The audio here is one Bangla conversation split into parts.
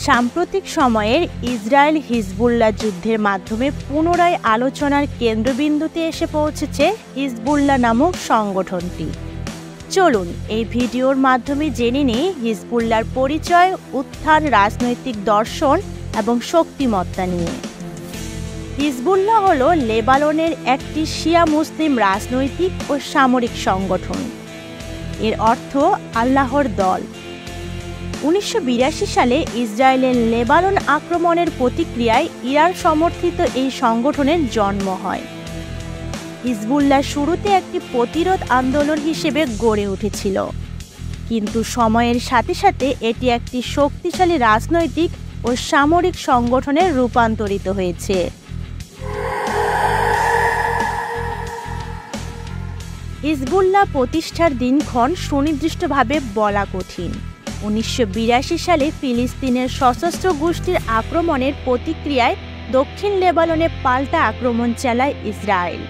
সাম্প্রতিক সময়ের ইসরায়েল হিজবুল্লাহ যুদ্ধের মাধ্যমে পুনরায় আলোচনার কেন্দ্রবিন্দুতে এসে পৌঁছেছে হিজবুল্লাহ নামক সংগঠনটি। চলুন এই ভিডিওর মাধ্যমে জেনে নিই হিজবুল্লাহর পরিচয়, উত্থান, রাজনৈতিক দর্শন এবং শক্তিমত্তা নিয়ে। হিজবুল্লাহ হল লেবাননের একটি শিয়া মুসলিম রাজনৈতিক ও সামরিক সংগঠন। এর অর্থ আল্লাহর দল। 1982 সালে ইসরায়েলের লেবানন আক্রমণের প্রতিক্রিয়ায় ইরান সমর্থিত এই সংগঠনের জন্ম হয়। হিজবুল্লাহ শুরুতে একটি প্রতিরোধ আন্দোলন হিসেবে গড়ে উঠেছিল, কিন্তু সময়ের সাথে সাথে এটি একটি শক্তিশালী রাজনৈতিক ও সামরিক সংগঠনে রূপান্তরিত হয়েছে। হিজবুল্লাহ প্রতিষ্ঠার দিনক্ষণ সুনির্দিষ্টভাবে বলা কঠিন। 1982 সালে ফিলিস্তিনের সশস্ত্র গোষ্ঠীর আক্রমণের প্রতিক্রিয়ায় দক্ষিণ লেবাননে পাল্টা আক্রমণ চালায় ইসরায়েল।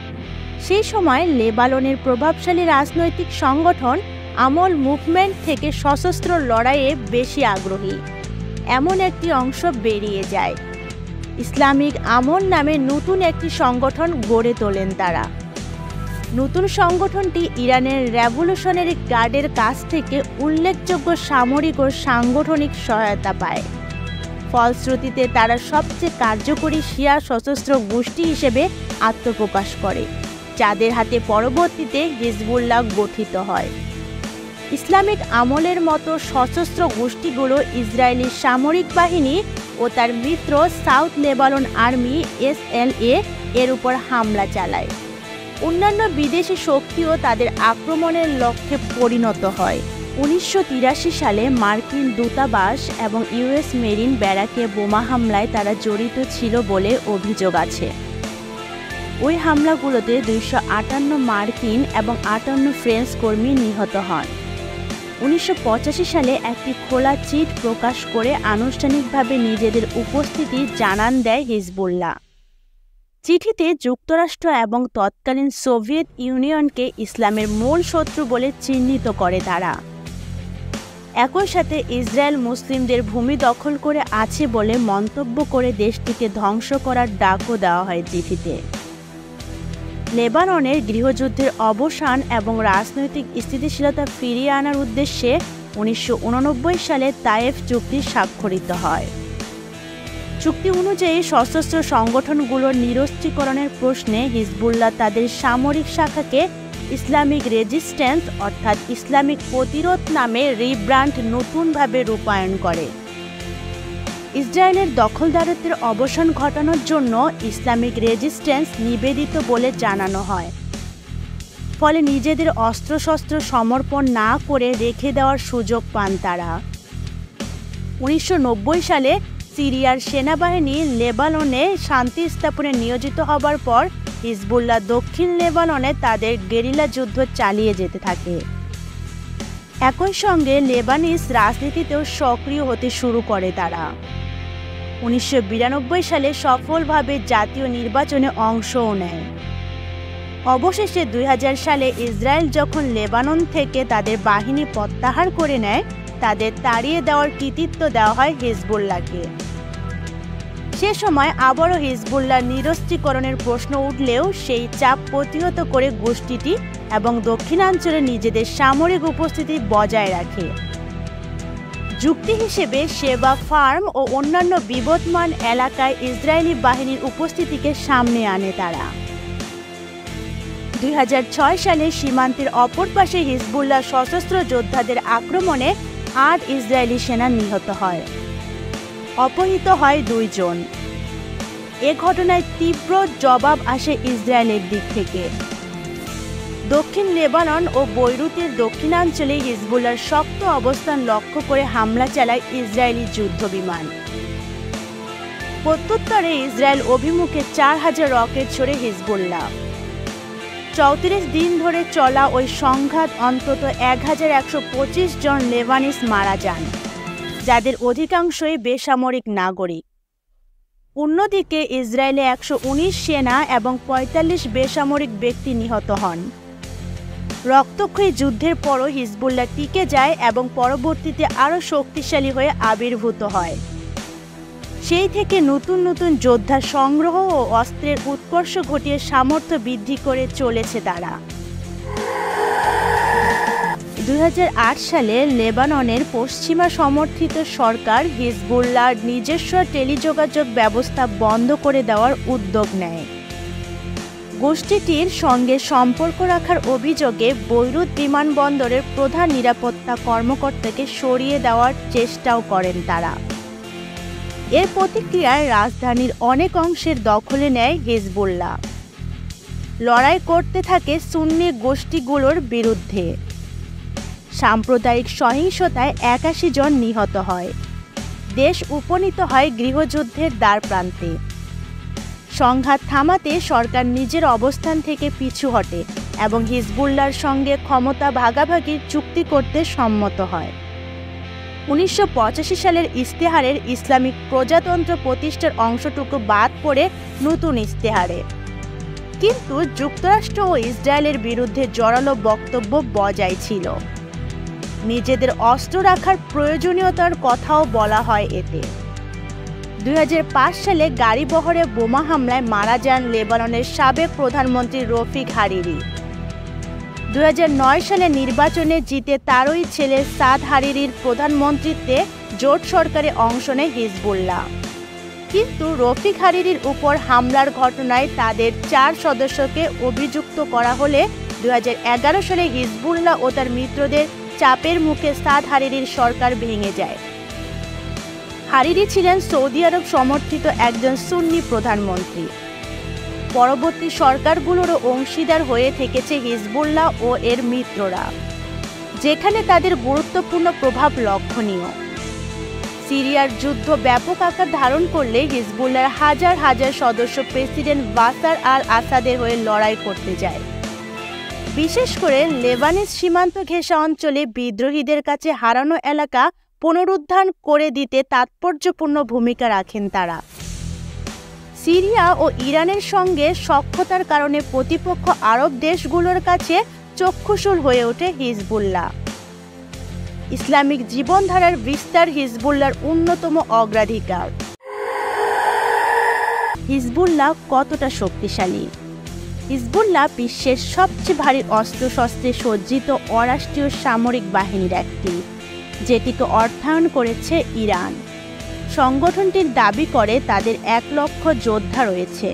সেই সময় লেবাননের প্রভাবশালী রাজনৈতিক সংগঠন আমল মুভমেন্ট থেকে সশস্ত্র লড়াইয়ে বেশি আগ্রহী এমন একটি অংশ বেরিয়ে যায়। ইসলামিক আমল নামে নতুন একটি সংগঠন গড়ে তোলেন তারা। নতুন সংগঠনটি ইরানের রেভলিউশনারি গার্ডের কাছ থেকে উল্লেখযোগ্য সামরিক ও সাংগঠনিক সহায়তা পায়। ফলশ্রুতিতে তারা সবচেয়ে কার্যকরী শিয়া সশস্ত্র গোষ্ঠী হিসেবে আত্মপ্রকাশ করে, যাদের হাতে পরবর্তীতে হিজবুল্লাহ গঠিত হয়। ইসলামিক আমলের মতো সশস্ত্র গোষ্ঠীগুলো ইসরায়েলি সামরিক বাহিনী ও তার মিত্র সাউথ লেবানন আর্মি (SLA) এর উপর হামলা চালায়। অন্যান্য বিদেশি শক্তিও তাদের আক্রমণের লক্ষ্যে পরিণত হয়। 1983 সালে মার্কিন দূতাবাস এবং US মেরিন ব্যারাকে বোমা হামলায় তারা জড়িত ছিল বলে অভিযোগ আছে। ওই হামলাগুলোতে 258 মার্কিন এবং 58 ফ্রেঞ্চ কর্মী নিহত হন। 1985 সালে একটি খোলা চিঠ প্রকাশ করে আনুষ্ঠানিকভাবে নিজেদের উপস্থিতি জানান দেয় হিজবুল্লাহ। চিঠিতে যুক্তরাষ্ট্র এবং তৎকালীন সোভিয়েত ইউনিয়নকে ইসলামের মূল শত্রু বলে চিহ্নিত করে তারা। একই সাথে ইসরায়েল মুসলিমদের ভূমি দখল করে আছে বলে মন্তব্য করে দেশটিকে ধ্বংস করার ডাকও দেওয়া হয় চিঠিতে। লেবাননের গৃহযুদ্ধের অবসান এবং রাজনৈতিক স্থিতিশীলতা ফিরিয়ে আনার উদ্দেশ্যে 1989 সালে তায়েফ চুক্তি স্বাক্ষরিত হয়। চুক্তি অনুযায়ী সশস্ত্র সংগঠনগুলোর নিরস্ত্রীকরণের প্রশ্নে হিজবুল্লাহ তাদের সামরিক শাখাকে ইসলামিক রেজিস্ট্যান্স অর্থাৎ ইসলামিক প্রতিরোধ নামে রিব্র্যান্ড নতুনভাবে রূপায়ণ করে। ইসরায়েলের দখলদারিত্বের অবসান ঘটানোর জন্য ইসলামিক রেজিস্ট্যান্স নিবেদিত বলে জানানো হয়। ফলে নিজেদের অস্ত্রশস্ত্র সমর্পণ না করে রেখে দেওয়ার সুযোগ পান তারা। 1990 সালে সিরিয়ার সেনাবাহিনী লেবাননে শান্তি স্থাপনে নিয়োজিত হবার পর হিজবুল্লাহ দক্ষিণ লেবাননে তাদের গেরিলা যুদ্ধ চালিয়ে যেতে থাকে। একই সঙ্গে লেবানিজ রাজনীতিতেও সক্রিয় হতে শুরু করে তারা। 1992 সালে সফলভাবে জাতীয় নির্বাচনে অংশও নেয়। অবশেষে 2000 সালে ইসরায়েল যখন লেবানন থেকে তাদের বাহিনী প্রত্যাহার করে নেয়, তাদের তাড়িয়ে দেওয়ার কৃতিত্ব দেওয়া হয় হিজবুল্লাহকে। সে সময় আবারও হিজবুল্লাহ নিরস্ত্রীকরণের প্রশ্ন উঠলেও সেই চাপ প্রতিহত করে গোষ্ঠীটি এবং দক্ষিণাঞ্চলে নিজেদের সামরিক উপস্থিতি বজায় রাখে। যুক্তি হিসেবে শেবা ফার্ম ও অন্যান্য বিবদমান এলাকায় ইসরায়েলি বাহিনীর উপস্থিতিকে সামনে আনে তারা। 2006 সালে সীমান্তের অপর পাশে হিজবুল্লাহ সশস্ত্র যোদ্ধাদের আক্রমণে 8 ইসরায়েলি সেনা নিহত হয়। অপহৃত হয় 2 জন। এ ঘটনায় তীব্র জবাব আসে ইসরায়েলের দিক থেকে। দক্ষিণ লেবানন ও বৈরুতের দক্ষিণাঞ্চলে হিজবুল্লাহর শক্ত অবস্থান লক্ষ্য করে হামলা চালায় ইসরায়েলি যুদ্ধবিমান। প্রত্যুত্তরে ইসরায়েল অভিমুখে 4000 রকেট ছোড়ে হিজবুল্লাহ। 34 দিন ধরে চলা ওই সংঘাত অন্তত 1125 জন লেবানিজ মারা যান, যাদের অধিকাংশই বেসামরিক নাগরিক। অন্যদিকে ইসরায়েলে 119 সেনা এবং 45 বেসামরিক ব্যক্তি নিহত হন। রক্তক্ষয়ী যুদ্ধের পরও হিজবুল্লাহ টিকে যায় এবং পরবর্তীতে আরও শক্তিশালী হয়ে আবির্ভূত হয়। সেই থেকে নতুন নতুন যোদ্ধা সংগ্রহ ও অস্ত্রের উৎকর্ষ ঘটিয়ে সামর্থ্য বৃদ্ধি করে চলেছে তারা। 2008 সালে লেবাননের পশ্চিমা সমর্থিত সরকার হিজবুল্লাহর নিজস্ব টেলিযোগাযোগ ব্যবস্থা বন্ধ করে দেওয়ার উদ্যোগ নেয়। গোষ্ঠীটির সঙ্গে সম্পর্ক রাখার অভিযোগে বৈরুত বিমানবন্দরের প্রধান নিরাপত্তা কর্মকর্তাকে সরিয়ে দেওয়ার চেষ্টাও করেন তারা। এর প্রতিক্রিয়ায় রাজধানীর অনেক অংশের দখলে নেয় হিজবুল্লাহ। লড়াই করতে থাকে সুন্নি গোষ্ঠীগুলোর বিরুদ্ধে। সাম্প্রদায়িক সহিংসতায় 81 জন নিহত হয়। দেশ উপনীত হয় গৃহযুদ্ধের দ্বারপ্রান্তে। সংঘাত থামাতে সরকার নিজের অবস্থান থেকে পিছু হটে এবং হিজবুল্লাহর সঙ্গে ক্ষমতা ভাগাভাগির চুক্তি করতে সম্মত হয়। 1985 সালের ইশতেহারের ইসলামিক প্রজাতন্ত্র প্রতিষ্ঠার অংশটুকু বাদ পড়ে নতুন ইশতেহারে, কিন্তু যুক্তরাষ্ট্র ও ইসরায়েলের বিরুদ্ধে জোরালো বক্তব্য বজায় ছিল। নিজেদের অস্ত্র রাখার প্রয়োজনীয়তার কথাও বলা হয় এতে। 2005 সালে গাড়িবহরে বোমা হামলায় মারা যান লেবাননের সাবেক প্রধানমন্ত্রী রফিক হারিরি। 2009 সালে নির্বাচনে জিতে তারই ছেলে সাদ হারিরির প্রধানমন্ত্রীত্বে জোট সরকারে অংশ নেয় হিজবুল্লাহ। কিন্তু রফিক হারিরির উপর হামলার ঘটনায় তাদের 4 সদস্যকে অভিযুক্ত করা হলে 2011 সালে হিজবুল্লাহ ও তার মিত্রদের চাপের মুখে সাদ হারিরির সরকার ভেঙে যায়। হারিরি ছিলেন সৌদি আরব সমর্থিত একজন সুন্নি প্রধানমন্ত্রী। পরবর্তী সরকারগুলোরও অংশীদার হয়ে থেকেছে হিজবুল্লাহ ও এর মিত্ররা, যেখানে তাদের গুরুত্বপূর্ণ প্রভাব লক্ষণীয়। সিরিয়ার যুদ্ধ ব্যাপক আকার ধারণ করলে হিজবুল্লাহর হাজার হাজার সদস্য প্রেসিডেন্ট বাশার আল আসাদের হয়ে লড়াই করতে যায়। বিশেষ করে লেবানিজ সীমান্ত ঘেঁষা অঞ্চলে বিদ্রোহীদের কাছে হারানো এলাকা পুনরুদ্ধার করে দিতে তাৎপর্যপূর্ণ ভূমিকা রাখেন তারা। সিরিয়া ও ইরানের সঙ্গে সখ্যতার কারণে প্রতিপক্ষ আরব দেশগুলোর কাছে চক্ষুশূল হয়ে ওঠে হিজবুল্লাহ। ইসলামিক জীবনধারার বিস্তার হিজবুল্লাহর অন্যতম অগ্রাধিকার। হিজবুল্লাহ কতটা শক্তিশালী? হিজবুল্লাহ বিশ্বের সবচেয়ে ভারী অস্ত্রশস্ত্রে সজ্জিত অরাষ্ট্রীয় সামরিক বাহিনীর একটি, যেটিকে অর্থায়ন করেছে ইরান। সংগঠনটির দাবি করে তাদের 1 লক্ষ যোদ্ধা রয়েছে,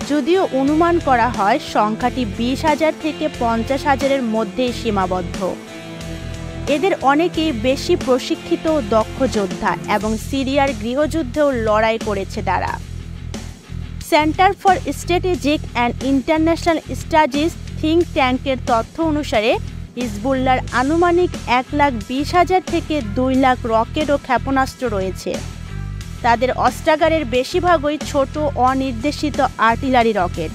যদিও অনুমান করা হয় সংখ্যাটি 20,000 থেকে 50,000-এর মধ্যেই সীমাবদ্ধ। এদের অনেকেই বেশি প্রশিক্ষিত ও দক্ষ যোদ্ধা এবং সিরিয়ার গৃহযুদ্ধেও লড়াই করেছে তারা। Centre for strategic and international studies think ট্যাঙ্কের তথ্য অনুসারে হিজবুল্লাহর আনুমানিক 1,20,000 থেকে 2 লাখ রকেট ও ক্ষেপণাস্ত্র রয়েছে। তাদের অস্ত্রাগারের বেশিরভাগই ছোট অনির্দেশিত আর্টিলারি রকেট।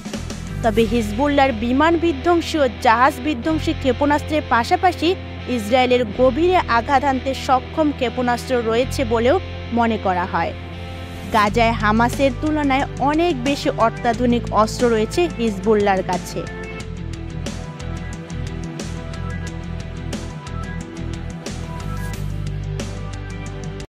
তবে হিজবুল্লাহর বিমান বিধ্বংসী ও জাহাজ বিধ্বংসী ক্ষেপণাস্ত্রের পাশাপাশি ইসরায়েলের গভীরে আঘাত হানতে সক্ষম ক্ষেপণাস্ত্র রয়েছে বলেও মনে করা হয়। গাজায় হামাসের তুলনায় অনেক বেশি অত্যাধুনিক অস্ত্র রয়েছে হিজবুল্লাহর কাছে।